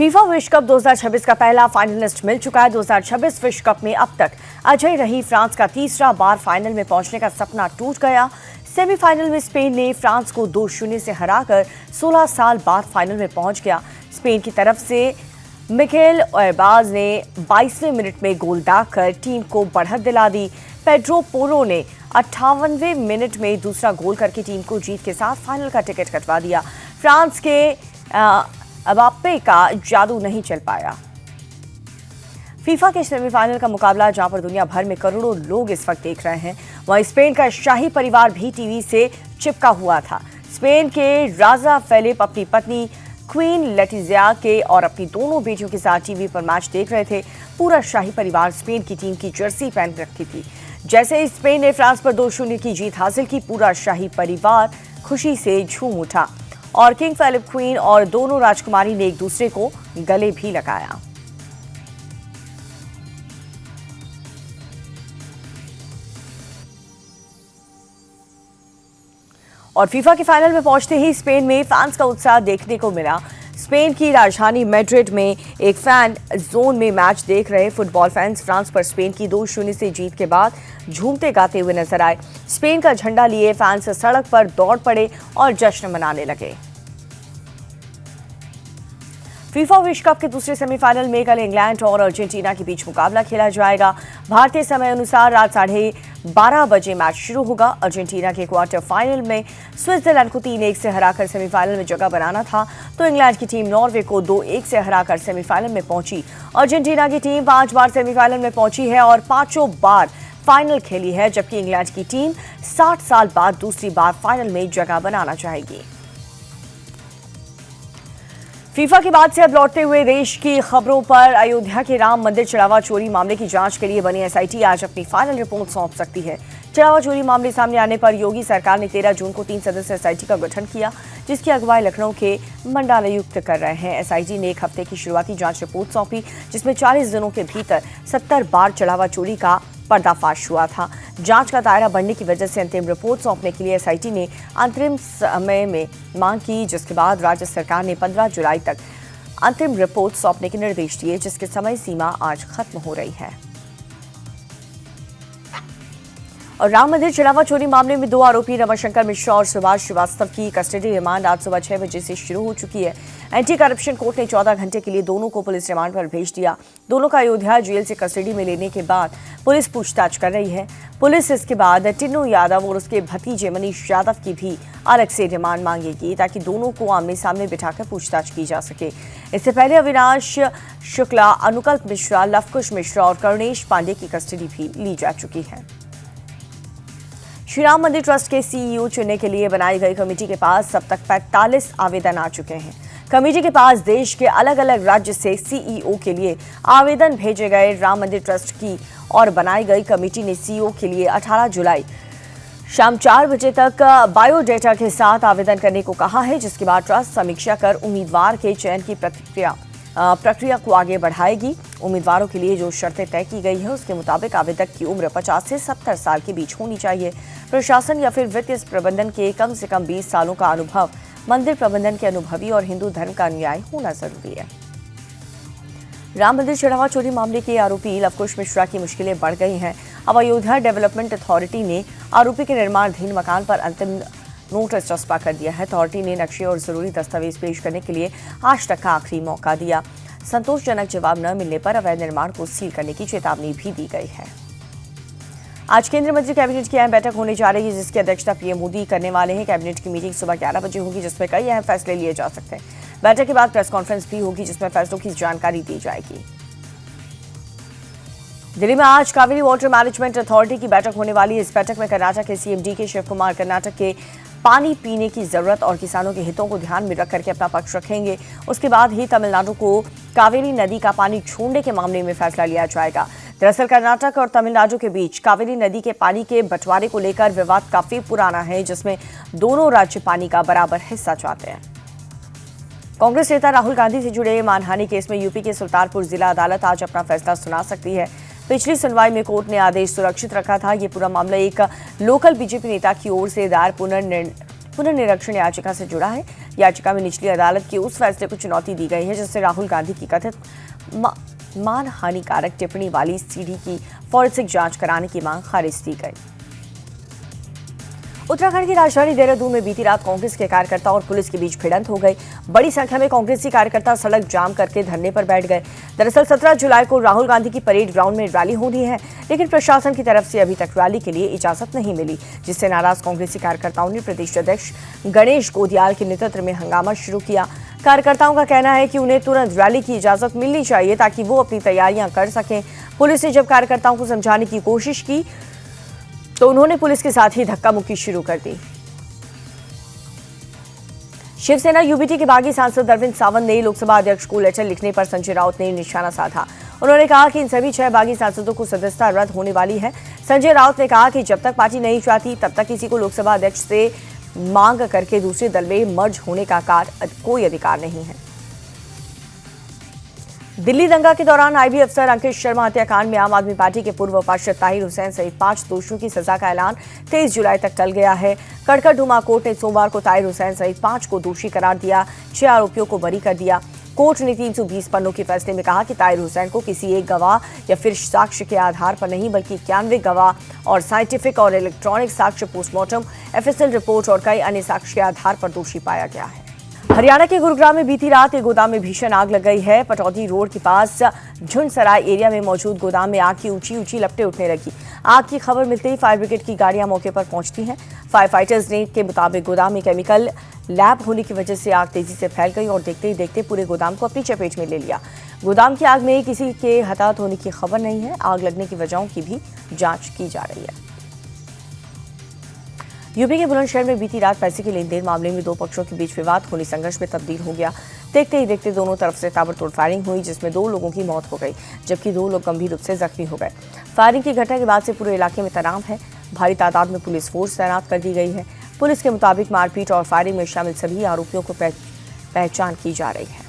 FIFA विश्व cup 2026 का पहला फाइनलिस्ट मिल चुका है। 2026 विश्व कप में अब तक अजय रही फ्रांस का तीसरा बार फाइनल में पहुंचने का सपना टूट गया। सेमीफाइनल में स्पेन ने फ्रांस को 2-0 से हराकर 16 साल बाद फाइनल में पहुंच गया। स्पेन की तरफ से मिकेल ओयारबाज ने 22वें मिनट में गोल दागकर टीम को बढ़त दिला दी। पेड्रो पोरो ने 58वें मिनट में दूसरा गोल करके टीम को जीत के साथ फाइनल का टिकट कटवा दिया। फ्रांस के अबाप्पे का जादू नहीं चल पाया। फीफा के सेमीफाइनल का मुकाबला जहां पर दुनिया भर में करोड़ों लोग इस वक्त देख रहे हैं, वहीं स्पेन का शाही परिवार भी टीवी से चिपका हुआ था। स्पेन के राजा फेलिप अपनी पत्नी क्वीन लेटिजिया के और अपनी दोनों बेटियों के साथ टीवी पर मैच देख रहे थे। पूरा शाही परिवार स्पेन की टीम की जर्सी पहन रखी थी। जैसे ही स्पेन ने फ्रांस पर 2-0 की जीत हासिल की, पूरा शाही परिवार खुशी से झूम उठा और किंग फेलिप, क्वीन और दोनों राजकुमारी ने एक दूसरे को गले भी लगाया। और फीफा के फाइनल में पहुंचते ही स्पेन में फैंस का उत्साह देखने को मिला। स्पेन की राजधानी मैड्रिड में एक फैन जोन में मैच देख रहे फुटबॉल फैंस फ्रांस पर स्पेन की 2-0 से जीत के बाद झूमते गाते हुए नजर आए। स्पेन का झंडा लिए फैंस सड़क पर दौड़ पड़े और जश्न मनाने लगे। फीफा विश्व कप के दूसरे सेमीफाइनल में कल इंग्लैंड और अर्जेंटीना के बीच मुकाबला खेला जाएगा। भारतीय समय अनुसार रात 12:30 बजे मैच शुरू होगा। अर्जेंटीना के क्वार्टर फाइनल में स्विट्जरलैंड को 3-1 से हराकर सेमीफाइनल में जगह बनाना था, तो इंग्लैंड की टीम नॉर्वे को 2-1 से हराकर सेमीफाइनल में पहुंची। अर्जेंटीना की टीम 5 बार सेमीफाइनल में पहुंची है और 5 बार फाइनल खेली है, जबकि इंग्लैंड की टीम 60 साल बाद दूसरी बार फाइनल में जगह बनाना चाहेगी। फीफा के बाद से अब लौटते हुए देश की खबरों पर, अयोध्या के राम मंदिर चढ़ावा चोरी मामले की जांच के लिए बनी एसआईटी आज अपनी फाइनल रिपोर्ट सौंप सकती है। चढ़ावा चोरी मामले सामने आने पर योगी सरकार ने 13 जून को 3 सदस्यीय एसआईटी का गठन किया, जिसकी अगुवाई लखनऊ के मंडलायुक्त कर रहे हैं। एसआईटी ने 1 हफ्ते की शुरुआती जांच रिपोर्ट सौंपी, जिसमें 40 दिनों के भीतर 70 बार चढ़ावा चोरी का पर्दाफाश हुआ था। जांच का दायरा बढ़ने की वजह से अंतिम रिपोर्ट सौंपने के लिए एसआईटी ने अंतरिम समय में मांग की, जिसके बाद राज्य सरकार ने 15 जुलाई तक अंतिम रिपोर्ट सौंपने के निर्देश दिए, जिसकी समय सीमा आज खत्म हो रही है। और राम मंदिर चढ़ावा चोरी मामले में 2 आरोपी रमाशंकर मिश्रा और सुभाष श्रीवास्तव की कस्टडी रिमांड आज सुबह 6 बजे से शुरू हो चुकी है। एंटी करप्शन कोर्ट ने 14 घंटे के लिए दोनों को पुलिस रिमांड पर भेज दिया। दोनों का अयोध्या जेल से कस्टडी में लेने के बाद पुलिस पूछताछ कर रही है। पुलिस इसके बाद टिन्नू यादव और उसके भतीजे मनीष यादव की भी अलग से रिमांड मांगेगी, ताकि दोनों को आमने सामने बिठाकर पूछताछ की जा सके। इससे पहले अविनाश शुक्ला, अनुकल्प मिश्रा, लवकुश मिश्रा और करुणेश पांडे की कस्टडी भी ली जा चुकी है। श्री राम मंदिर ट्रस्ट के सीईओ चुनने के लिए बनाई गई कमेटी के पास अब तक 45 आवेदन आ चुके हैं। कमेटी के पास देश के अलग अलग राज्य से सीईओ के लिए आवेदन भेजे गए। राम मंदिर ट्रस्ट की और बनाई गई कमेटी ने सीईओ के लिए 18 जुलाई शाम 4 बजे तक बायोडेटा के साथ आवेदन करने को कहा है, जिसके बाद ट्रस्ट समीक्षा कर उम्मीदवार के चयन की प्रक्रिया को आगे बढ़ाएगी। उम्मीदवारों के लिए जो शर्तें तय की गई है, उसके मुताबिक आवेदक की उम्र 50 से 70 साल के बीच होनी चाहिए। प्रशासन या फिर वित्तीय प्रबंधन के कम से कम 20 सालों का अनुभव, मंदिर प्रबंधन के अनुभवी और हिंदू धर्म का अनुयायी होना जरूरी है। राम मंदिर चढ़ावा चोरी मामले के आरोपी लवकुश मिश्रा की मुश्किलें बढ़ गई हैं। अब अयोध्या डेवलपमेंट अथॉरिटी ने आरोपी के निर्माणाधीन मकान पर अंतिम नोटिस चस्पा कर दिया है। अथॉरिटी ने नक्शे और जरूरी दस्तावेज पेश करने के लिए आज तक का आखिरी मौका दिया। संतोषजनक जवाब न मिलने पर अवैध निर्माण को सील करने की चेतावनी भी दी गई है। आज केंद्रीय मंत्री कैबिनेट की अहम बैठक होने जा रही है, जिसकी अध्यक्षता पीएम मोदी करने वाले हैं। कैबिनेट की मीटिंग सुबह 11 बजे होगी, जिसमें कई अहम फैसले लिए जा सकते हैं। बैठक के बाद प्रेस कॉन्फ्रेंस भी होगी, जिसमें फैसलों की जानकारी दी जाएगी। दिल्ली में आज कावेरी वाटर मैनेजमेंट अथॉरिटी की बैठक होने वाली है। इस बैठक में कर्नाटक के सीएम डीके शिव कुमार कर्नाटक के पानी पीने की जरूरत और किसानों के हितों को ध्यान में रख करके अपना पक्ष रखेंगे। उसके बाद ही तमिलनाडु को कावेरी नदी का पानी छोड़ने के मामले में फैसला लिया जाएगा। दरअसल कर्नाटक और तमिलनाडु के बीच कावेरी नदी के पानी के बंटवारे को लेकर विवाद काफी पुराना है, जिसमें दोनों राज्य पानी का बराबर हिस्सा चाहते हैं। कांग्रेस नेता राहुल गांधी से जुड़े मानहानि केस में यूपी के सुल्तानपुर जिला अदालत आज अपना फैसला सुना सकती है। पिछली सुनवाई में कोर्ट ने आदेश सुरक्षित रखा था। ये पूरा मामला एक लोकल बीजेपी नेता की ओर से दायर पुनर्निरीक्षण याचिका से जुड़ा है। याचिका में निचली अदालत के उस फैसले को चुनौती दी गई है जिससे राहुल गांधी की कथित मानहानिकारक टिप्पणी वाली सीडी की फॉरेंसिक जांच कराने की मांग खारिज की गई। उत्तराखंड की राजधानी देहरादून में बीती रात कांग्रेस के कार्यकर्ता और पुलिस के बीच भिड़ंत हो गई। बड़ी संख्या में कांग्रेसी कार्यकर्ता सड़क जाम करके धरने पर बैठ गए। दरअसल 17 जुलाई को राहुल गांधी की परेड ग्राउंड में रैली होनी है, लेकिन प्रशासन की तरफ से अभी तक रैली के लिए इजाजत नहीं मिली, जिससे नाराज कांग्रेसी कार्यकर्ताओं ने प्रदेश अध्यक्ष गणेश गोदियाल के नेतृत्व में हंगामा शुरू किया। कार्यकर्ताओं का कहना है कि उन्हें तुरंत रैली की इजाजत मिलनी चाहिए ताकि वो अपनी तैयारियां कर सकें। पुलिस ने जब कार्यकर्ताओं को समझाने की कोशिश की तो उन्होंने पुलिस के साथ ही धक्का मुक्की शुरू कर दी। शिवसेना यूबीटी के बागी सांसद अरविंद सावंत ने लोकसभा अध्यक्ष को लेटर लिखने पर संजय राउत ने निशाना साधा। उन्होंने कहा कि इन सभी 6 बागी सांसदों को सदस्यता रद्द होने वाली है। संजय राउत ने कहा कि जब तक पार्टी नहीं चाहती तब तक किसी को लोकसभा अध्यक्ष से मांग करके दूसरे दल में मर्ज होने का कोई अधिकार नहीं है। दिल्ली दंगा के दौरान आईबी अफसर अंकित शर्मा हत्याकांड में आम आदमी पार्टी के पूर्व पार्षद ताहिर हुसैन सहित 5 दोषियों की सजा का ऐलान 23 जुलाई तक टल गया है। कड़कड़डुमा कोर्ट ने सोमवार को ताहिर हुसैन सहित 5 को दोषी करार दिया। 6 आरोपियों को बरी कर दिया। कोर्ट ने 320 पन्नों के फैसले में कहा कि ताहिर हुसैन को किसी एक गवाह या फिर साक्ष्य के आधार पर नहीं बल्कि 91 गवाह और साइंटिफिक और इलेक्ट्रॉनिक साक्ष्य, पोस्टमार्टम, एफएसएल रिपोर्ट और कई अन्य साक्ष्य के आधार पर दोषी पाया गया है। हरियाणा के गुरुग्राम में बीती रात एक गोदाम में भीषण आग लग गई है। पटौदी रोड के पास झुंडसराय एरिया में मौजूद गोदाम में आग की ऊंची लपटें उठने लगी। आग की खबर मिलते ही फायर ब्रिगेड की गाड़ियां मौके पर पहुंचती हैं। फायर फाइटर्स ने के मुताबिक गोदाम में केमिकल लैब होने की वजह से आग तेजी से फैल गई और देखते ही देखते पूरे गोदाम को अपनी चपेट में ले लिया। गोदाम की आग में किसी के हताहत होने की खबर नहीं है। आग लगने की वजहों की भी जांच की जा रही है। यूपी के बुलंदशहर में बीती रात पैसे के लेन देन मामले में 2 पक्षों के बीच विवाद होने संघर्ष में तब्दील हो गया। देखते ही देखते दोनों तरफ से ताबड़तोड़ फायरिंग हुई, जिसमें 2 लोगों की मौत हो गई जबकि 2 लोग गंभीर रूप से जख्मी हो गए। फायरिंग की घटना के बाद से पूरे इलाके में तनाव है। भारी तादाद में पुलिस फोर्स तैनात कर दी गई है। पुलिस के मुताबिक मारपीट और फायरिंग में शामिल सभी आरोपियों को पहचान की जा रही है।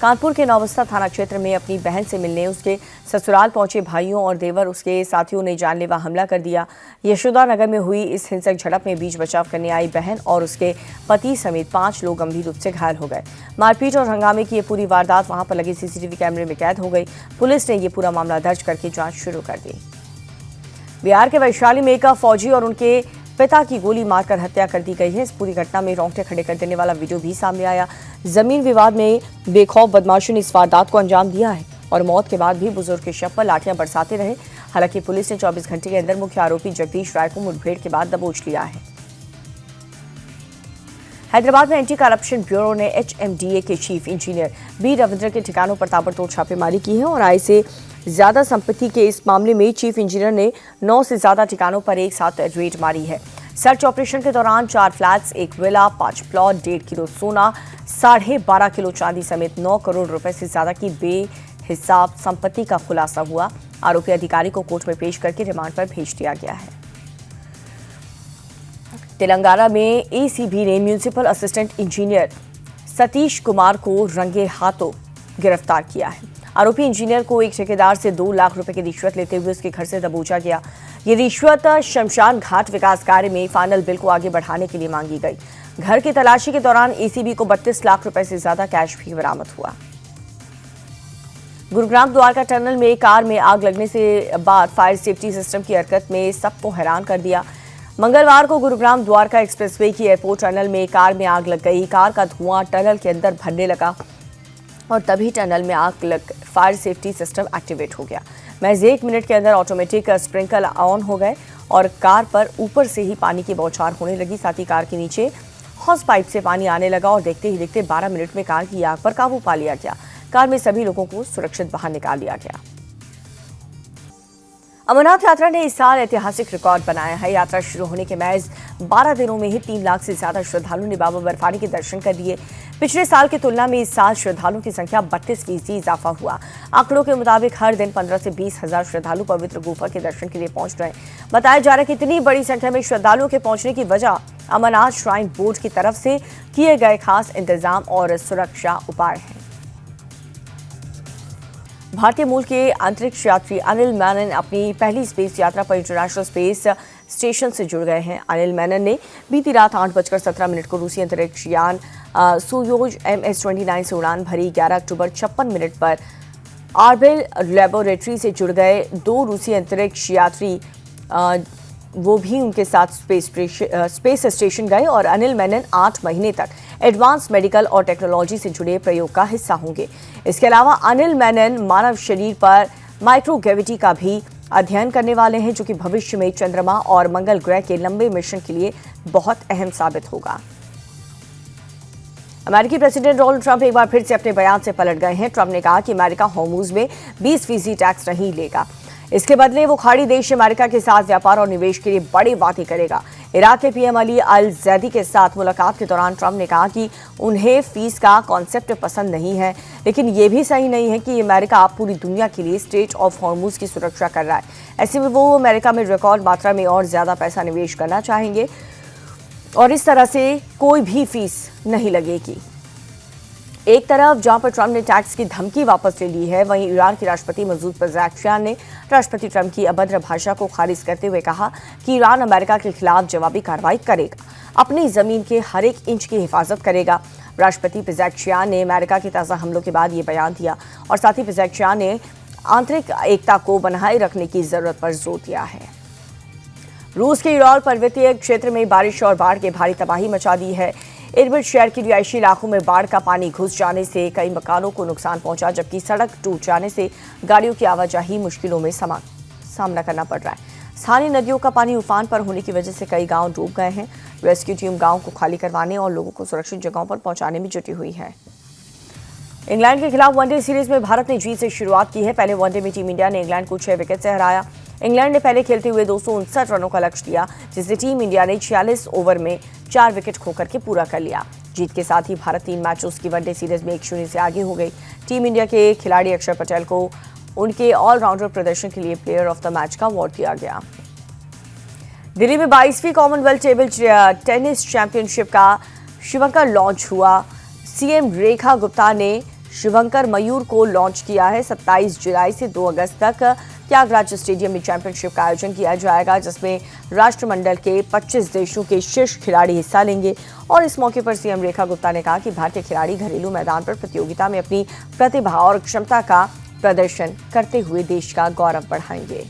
कानपुर के नौबस्ता थाना क्षेत्र में अपनी बहन से मिलने उसके ससुराल पहुंचे भाइयों और देवर उसके साथियों ने जानलेवा हमला कर दिया। यशोदा नगर में हुई इस हिंसक झड़प में बीच बचाव करने आई बहन और उसके पति समेत 5 लोग गंभीर रूप से घायल हो गए। मारपीट और हंगामे की ये पूरी वारदात वहां पर लगे सीसीटीवी कैमरे में कैद हो गई। पुलिस ने ये पूरा मामला दर्ज करके जांच शुरू कर दी। बिहार के वैशाली में एक फौजी और उनके पिता की गोली मारकर हत्या कर दी गई है। इस पूरी घटना में रोंगटे खड़े कर देने वाला वीडियो भी सामने आया। जमीन विवाद में बेखौफ बदमाशों ने इस वारदात को अंजाम दिया है और मौत के बाद भी बुजुर्ग के शव पर लाठियां बरसाते रहे। हालांकि पुलिस ने 24 घंटे के अंदर मुख्य आरोपी जगदीश राय को मुठभेड़ के बाद दबोच लिया है। हैदराबाद में एंटी करप्शन ब्यूरो ने HMDA के चीफ इंजीनियर बी रविंद्र के ठिकानों पर ताबड़तोड़ छापेमारी की है और आय से ज्यादा संपत्ति के इस मामले में चीफ इंजीनियर ने 9 से ज्यादा ठिकानों पर एक साथ रेड मारी है। सर्च ऑपरेशन के दौरान 4 फ्लैट्स, 1 विला, 5 प्लॉट, 1.5 किलो सोना, 12.5 किलो चांदी समेत 9 करोड़ रुपए से ज्यादा की बेहिसाब संपत्ति का खुलासा हुआ। आरोपी अधिकारी को कोर्ट में पेश करके रिमांड पर भेज दिया गया है। तेलंगाना में ACB ने municipal assistant engineer Satish Kumar को रंगे हाथों गिरफ्तार किया है। आरोपी इंजीनियर को एक ठेकेदार से 2 लाख रुपए की रिश्वत लेते हुए उसके घर से दबोचा गया। ये रिश्वत शमशान घाट विकास कार्य में फाइनल बिल को आगे बढ़ाने के लिए मांगी गई। घर की तलाशी के दौरान ACB को 32 लाख रुपए से ज्यादा कैश भी बरामद हुआ। गुरुग्राम द्वारका टनल में कार में आग लगने से बाद फायर सेफ्टी सिस्टम की हरकत में सबको हैरान कर दिया। मंगलवार को गुरुग्राम द्वारका एक्सप्रेसवे की एयरपोर्ट टनल में कार में आग लग गई। कार का धुआं टनल के अंदर भरने लगा और तभी टनल में आग लग फायर सेफ्टी सिस्टम एक्टिवेट हो गया। महज 1 मिनट के अंदर ऑटोमेटिक स्प्रिंकलर ऑन हो गए और कार पर ऊपर से ही पानी की बौछार होने लगी। साथ ही कार के नीचे हॉस पाइप से पानी आने लगा और देखते ही देखते 12 मिनट में कार की आग पर काबू पा लिया गया। कार में सभी लोगों को सुरक्षित बाहर निकाल लिया गया। अमरनाथ यात्रा ने इस साल ऐतिहासिक रिकॉर्ड बनाया है। यात्रा शुरू होने के महज 12 दिनों में ही 3 लाख से ज्यादा श्रद्धालुओं ने बाबा बर्फानी के दर्शन कर लिए। पिछले साल की तुलना में इस साल श्रद्धालुओं की संख्या 32% इजाफा हुआ। आंकड़ों के मुताबिक हर दिन 15 से 20 हजार श्रद्धालु पवित्र गुफा के दर्शन के लिए पहुंच रहे हैं। बताया जा रहा है कि इतनी बड़ी संख्या में श्रद्धालुओं के पहुंचने की वजह अमरनाथ श्राइन बोर्ड की तरफ से किए गए खास इंतजाम और सुरक्षा उपाय हैं। भारतीय मूल के अंतरिक्ष यात्री अनिल मेनन अपनी पहली स्पेस यात्रा पर इंटरनेशनल स्पेस स्टेशन से जुड़ गए हैं। अनिल मेनन ने बीती रात 8:17 को रूसी अंतरिक्ष यान सोयूज MS-29 से उड़ान भरी। 11 अक्टूबर 56 मिनट पर ऑर्बिट लेबोरेटरी से जुड़ गए 2 रूसी अंतरिक्ष यात्री, वो भी उनके साथ स्पेस स्टेशन गए और अनिल मेनन 8 महीने तक एडवांस मेडिकल और टेक्नोलॉजी से जुड़े प्रयोग का हिस्सा होंगे। इसके अलावा अनिल मेनन मानव शरीर पर माइक्रोग्रेविटी का भी अध्ययन करने वाले हैं, जो कि भविष्य में चंद्रमा और मंगल ग्रह के लंबे मिशन के लिए बहुत अहम साबित होगा। अमेरिकी प्रेसिडेंट डोनाल्ड ट्रंप एक बार फिर से अपने बयान से पलट गए हैं। ट्रंप ने कहा कि अमेरिका हॉर्मुज में 20% टैक्स नहीं लेगा। इसके बदले वो खाड़ी देश अमेरिका के साथ व्यापार और निवेश के लिए बड़ी वादे करेगा। इराक के पीएम अली अल जैदी के साथ मुलाकात के दौरान ट्रंप ने कहा कि उन्हें फीस का कॉन्सेप्ट पसंद नहीं है, लेकिन ये भी सही नहीं है कि अमेरिका पूरी दुनिया के लिए स्ट्रेट ऑफ हॉर्मुज की सुरक्षा कर रहा है। ऐसे में वो अमेरिका में रिकॉर्ड मात्रा में और ज्यादा पैसा निवेश करना चाहेंगे और इस तरह से कोई भी फीस नहीं लगेगी। एक तरफ जहां पर ट्रंप ने टैक्स की धमकी वापस ले ली है, वहीं ईरान के राष्ट्रपति मसूद पेज़ेश्कियान ने राष्ट्रपति ट्रंप की अभद्र भाषा को खारिज करते हुए कहा कि ईरान अमेरिका के खिलाफ जवाबी कार्रवाई करेगा, अपनी जमीन के हर एक इंच की हिफाजत करेगा। राष्ट्रपति पेज़ेश्कियान ने अमेरिका के ताज़ा हमलों के बाद ये बयान दिया और साथ ही पेज़ेश्कियान ने आंतरिक एकता को बनाए रखने की जरूरत पर जोर दिया है। रूस के यूरल पर्वतीय क्षेत्र में बारिश और बाढ़ के भारी तबाही मचा दी है। इरबिल शहर के रिहायशी इलाकों में बाढ़ का पानी घुस जाने से कई मकानों को नुकसान पहुंचा, जबकि सड़क टूट जाने से गाड़ियों की आवाजाही मुश्किलों में सामना करना पड़ रहा है। स्थानीय नदियों का पानी उफान पर होने की वजह से कई गांव डूब गए हैं। रेस्क्यू टीम गांव को खाली करवाने और लोगों को सुरक्षित जगहों पर पहुंचाने में जुटी हुई है। इंग्लैंड के खिलाफ वनडे सीरीज में भारत ने जीत से शुरुआत की है। पहले वनडे में टीम इंडिया ने इंग्लैंड को 6 विकेट से हराया। इंग्लैंड ने पहले खेलते हुए 259 रनों का लक्ष्य दिया, जिसे टीम इंडिया ने 46 ओवर में 4 विकेट खोकर के पूरा कर लिया। जीत के साथ ही भारत 3 मैचों की वनडे सीरीज में 1-0 से आगे हो गई। टीम इंडिया के खिलाड़ी अक्षर पटेल को उनके ऑलराउंडर प्रदर्शन के लिए प्लेयर ऑफ द मैच का अवार्ड दिया गया। दिल्ली में 22वीं कॉमनवेल्थ टेबल टेनिस चैंपियनशिप का शिवंकर लॉन्च हुआ। सीएम रेखा गुप्ता ने शिवंकर मयूर को लॉन्च किया है। 27 जुलाई से 2 अगस्त तक त्यागराज स्टेडियम में चैंपियनशिप का आयोजन किया जाएगा, जिसमें राष्ट्रमंडल के 25 देशों के शीर्ष खिलाड़ी हिस्सा लेंगे। और इस मौके पर सीएम रेखा गुप्ता ने कहा कि भारतीय खिलाड़ी घरेलू मैदान पर प्रतियोगिता में अपनी प्रतिभा और क्षमता का प्रदर्शन करते हुए देश का गौरव बढ़ाएंगे।